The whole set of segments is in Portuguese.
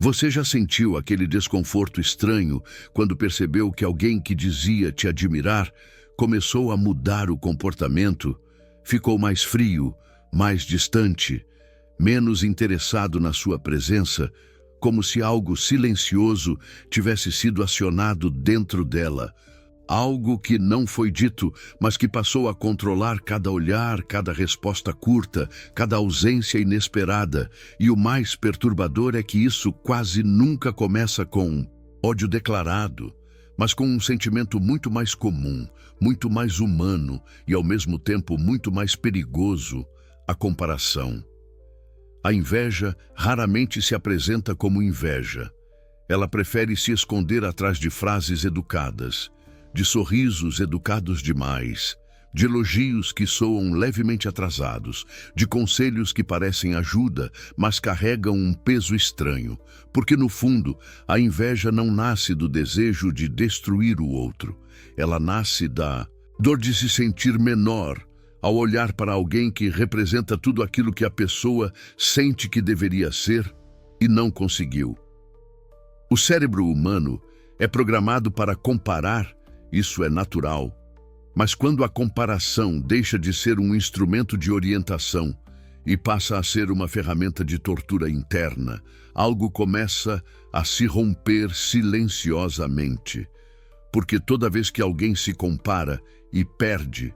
Você já sentiu aquele desconforto estranho quando percebeu que alguém que dizia te admirar começou a mudar o comportamento, ficou mais frio, mais distante, menos interessado na sua presença, como se algo silencioso tivesse sido acionado dentro dela? Algo que não foi dito, mas que passou a controlar cada olhar, cada resposta curta, cada ausência inesperada. E o mais perturbador é que isso quase nunca começa com ódio declarado, mas com um sentimento muito mais comum, muito mais humano e ao mesmo tempo muito mais perigoso: a comparação. A inveja raramente se apresenta como inveja. Ela prefere se esconder atrás de frases educadas, de sorrisos educados demais, de elogios que soam levemente atrasados, de conselhos que parecem ajuda, mas carregam um peso estranho, porque no fundo a inveja não nasce do desejo de destruir o outro. Ela nasce da dor de se sentir menor ao olhar para alguém que representa tudo aquilo que a pessoa sente que deveria ser e não conseguiu. O cérebro humano é programado para comparar. Isso é natural, mas quando a comparação deixa de ser um instrumento de orientação e passa a ser uma ferramenta de tortura interna, algo começa a se romper silenciosamente. Porque toda vez que alguém se compara e perde,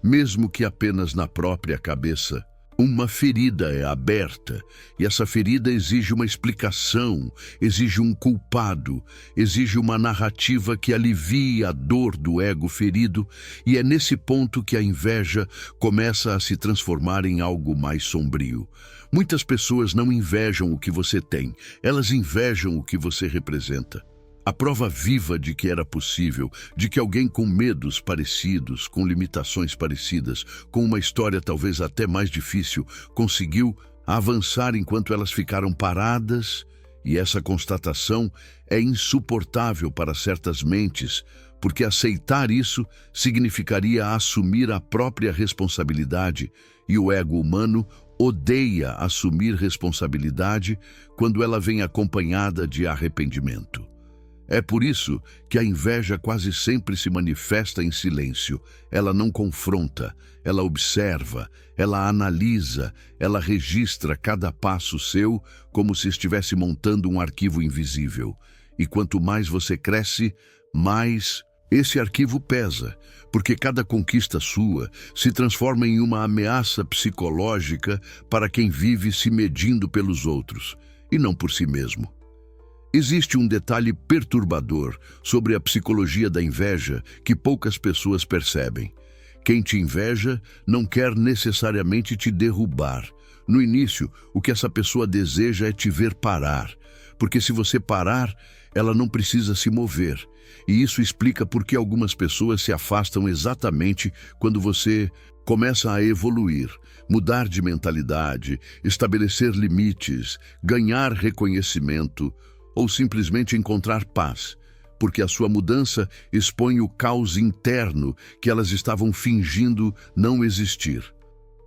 mesmo que apenas na própria cabeça, uma ferida é aberta, e essa ferida exige uma explicação, exige um culpado, exige uma narrativa que alivie a dor do ego ferido, e é nesse ponto que a inveja começa a se transformar em algo mais sombrio. Muitas pessoas não invejam o que você tem, elas invejam o que você representa. A prova viva de que era possível, de que alguém com medos parecidos, com limitações parecidas, com uma história talvez até mais difícil, conseguiu avançar enquanto elas ficaram paradas, e essa constatação é insuportável para certas mentes, porque aceitar isso significaria assumir a própria responsabilidade, e o ego humano odeia assumir responsabilidade quando ela vem acompanhada de arrependimento. É por isso que a inveja quase sempre se manifesta em silêncio. Ela não confronta, ela observa, ela analisa, ela registra cada passo seu como se estivesse montando um arquivo invisível. E quanto mais você cresce, mais esse arquivo pesa, porque cada conquista sua se transforma em uma ameaça psicológica para quem vive se medindo pelos outros, e não por si mesmo. Existe um detalhe perturbador sobre a psicologia da inveja que poucas pessoas percebem. Quem te inveja não quer necessariamente te derrubar. No início, o que essa pessoa deseja é te ver parar, porque se você parar, ela não precisa se mover. E isso explica por que algumas pessoas se afastam exatamente quando você começa a evoluir, mudar de mentalidade, estabelecer limites, ganhar reconhecimento, ou simplesmente encontrar paz, porque a sua mudança expõe o caos interno que elas estavam fingindo não existir.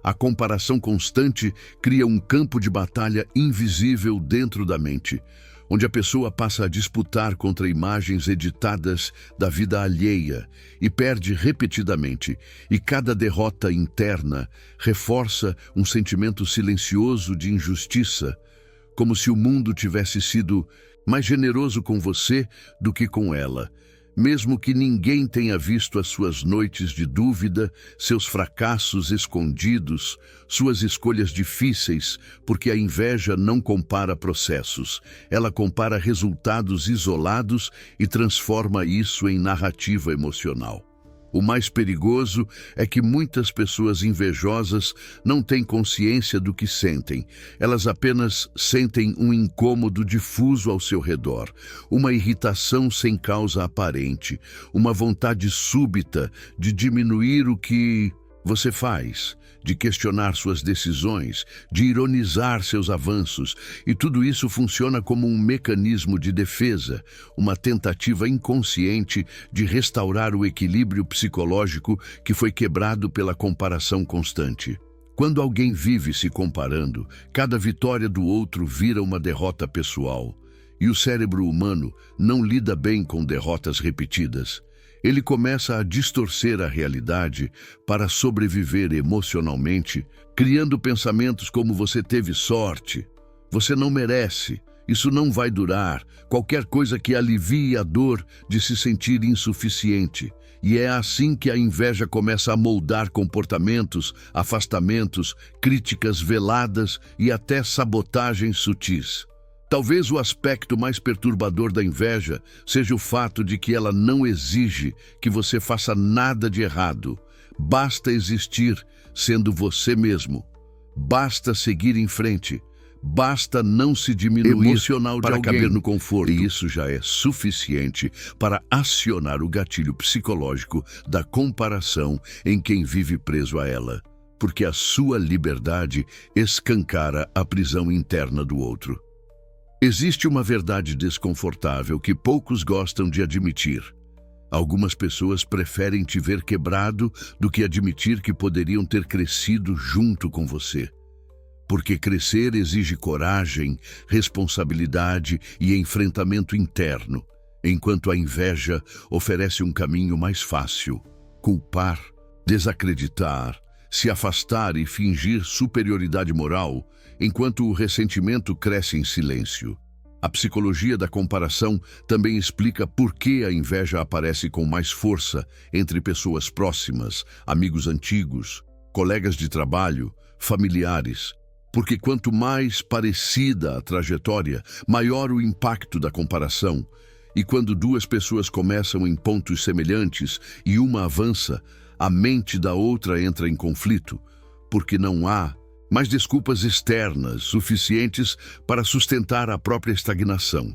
A comparação constante cria um campo de batalha invisível dentro da mente, onde a pessoa passa a disputar contra imagens editadas da vida alheia e perde repetidamente, e cada derrota interna reforça um sentimento silencioso de injustiça, como se o mundo tivesse sido mais generoso com você do que com ela, mesmo que ninguém tenha visto as suas noites de dúvida, seus fracassos escondidos, suas escolhas difíceis, porque a inveja não compara processos, ela compara resultados isolados e transforma isso em narrativa emocional. O mais perigoso é que muitas pessoas invejosas não têm consciência do que sentem. Elas apenas sentem um incômodo difuso ao seu redor, uma irritação sem causa aparente, uma vontade súbita de diminuir o que você faz, de questionar suas decisões, de ironizar seus avanços, e tudo isso funciona como um mecanismo de defesa, uma tentativa inconsciente de restaurar o equilíbrio psicológico que foi quebrado pela comparação constante. Quando alguém vive se comparando, cada vitória do outro vira uma derrota pessoal. E o cérebro humano não lida bem com derrotas repetidas. Ele começa a distorcer a realidade para sobreviver emocionalmente, criando pensamentos como você teve sorte, você não merece, isso não vai durar, qualquer coisa que alivie a dor de se sentir insuficiente. E é assim que a inveja começa a moldar comportamentos, afastamentos, críticas veladas e até sabotagens sutis. Talvez o aspecto mais perturbador da inveja seja o fato de que ela não exige que você faça nada de errado. Basta existir sendo você mesmo. Basta seguir em frente. Basta não se diminuir emocional para caber no conforto. E isso já é suficiente para acionar o gatilho psicológico da comparação em quem vive preso a ela. Porque a sua liberdade escancara a prisão interna do outro. Existe uma verdade desconfortável que poucos gostam de admitir. Algumas pessoas preferem te ver quebrado do que admitir que poderiam ter crescido junto com você. Porque crescer exige coragem, responsabilidade e enfrentamento interno, enquanto a inveja oferece um caminho mais fácil: culpar, desacreditar, se afastar e fingir superioridade moral, enquanto o ressentimento cresce em silêncio. A psicologia da comparação também explica por que a inveja aparece com mais força entre pessoas próximas, amigos antigos, colegas de trabalho, familiares. Porque quanto mais parecida a trajetória, maior o impacto da comparação. E quando duas pessoas começam em pontos semelhantes e uma avança, a mente da outra entra em conflito, porque não há mais desculpas externas suficientes para sustentar a própria estagnação.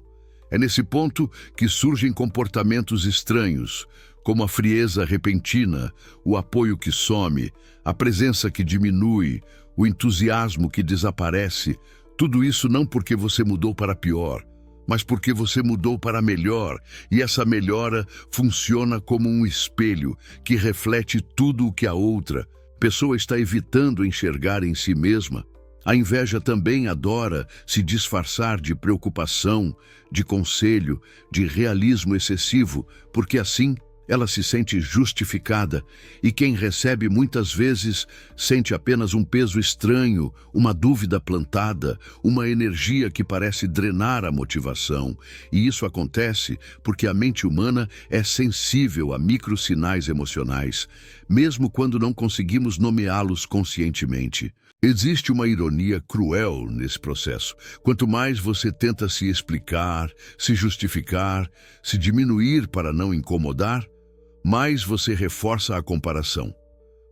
É nesse ponto que surgem comportamentos estranhos, como a frieza repentina, o apoio que some, a presença que diminui, o entusiasmo que desaparece. Tudo isso não porque você mudou para pior, mas porque você mudou para melhor, e essa melhora funciona como um espelho que reflete tudo o que a outra pessoa está evitando enxergar em si mesma. A inveja também adora se disfarçar de preocupação, de conselho, de realismo excessivo, porque assim ela se sente justificada, e quem recebe muitas vezes sente apenas um peso estranho, uma dúvida plantada, uma energia que parece drenar a motivação. E isso acontece porque a mente humana é sensível a microsinais emocionais, mesmo quando não conseguimos nomeá-los conscientemente. Existe uma ironia cruel nesse processo. Quanto mais você tenta se explicar, se justificar, se diminuir para não incomodar, mais você reforça a comparação.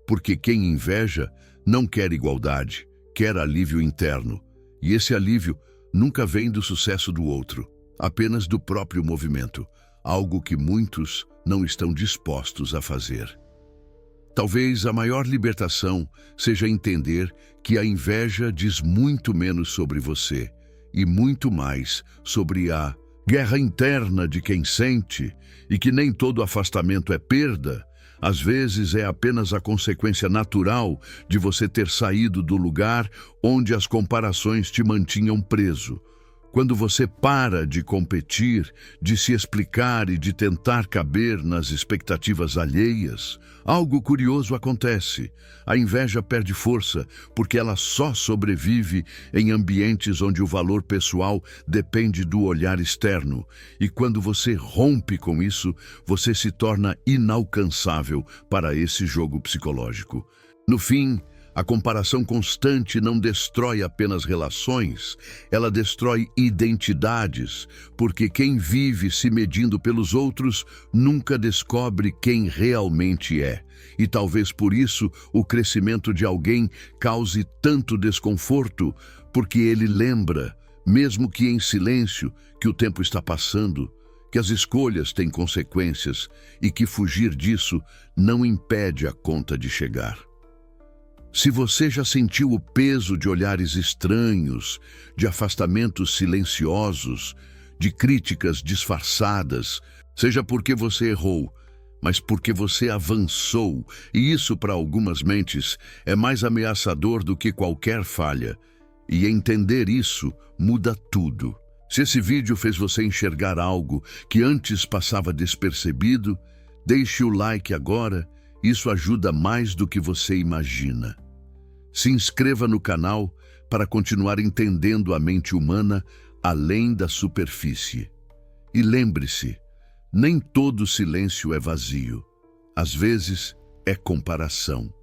Porque quem inveja não quer igualdade, quer alívio interno. E esse alívio nunca vem do sucesso do outro, apenas do próprio movimento, algo que muitos não estão dispostos a fazer. Talvez a maior libertação seja entender que a inveja diz muito menos sobre você e muito mais sobre a guerra interna de quem sente, e que nem todo afastamento é perda. Às vezes é apenas a consequência natural de você ter saído do lugar onde as comparações te mantinham preso. Quando você para de competir, de se explicar e de tentar caber nas expectativas alheias, algo curioso acontece. A inveja perde força porque ela só sobrevive em ambientes onde o valor pessoal depende do olhar externo. E quando você rompe com isso, você se torna inalcançável para esse jogo psicológico. No fim, a comparação constante não destrói apenas relações, ela destrói identidades, porque quem vive se medindo pelos outros nunca descobre quem realmente é. E talvez por isso o crescimento de alguém cause tanto desconforto, porque ele lembra, mesmo que em silêncio, que o tempo está passando, que as escolhas têm consequências e que fugir disso não impede a conta de chegar. Se você já sentiu o peso de olhares estranhos, de afastamentos silenciosos, de críticas disfarçadas, seja porque você errou, mas porque você avançou, e isso para algumas mentes é mais ameaçador do que qualquer falha. E entender isso muda tudo. Se esse vídeo fez você enxergar algo que antes passava despercebido, deixe o like agora, isso ajuda mais do que você imagina. Se inscreva no canal para continuar entendendo a mente humana além da superfície. E lembre-se, nem todo silêncio é vazio. Às vezes é comparação.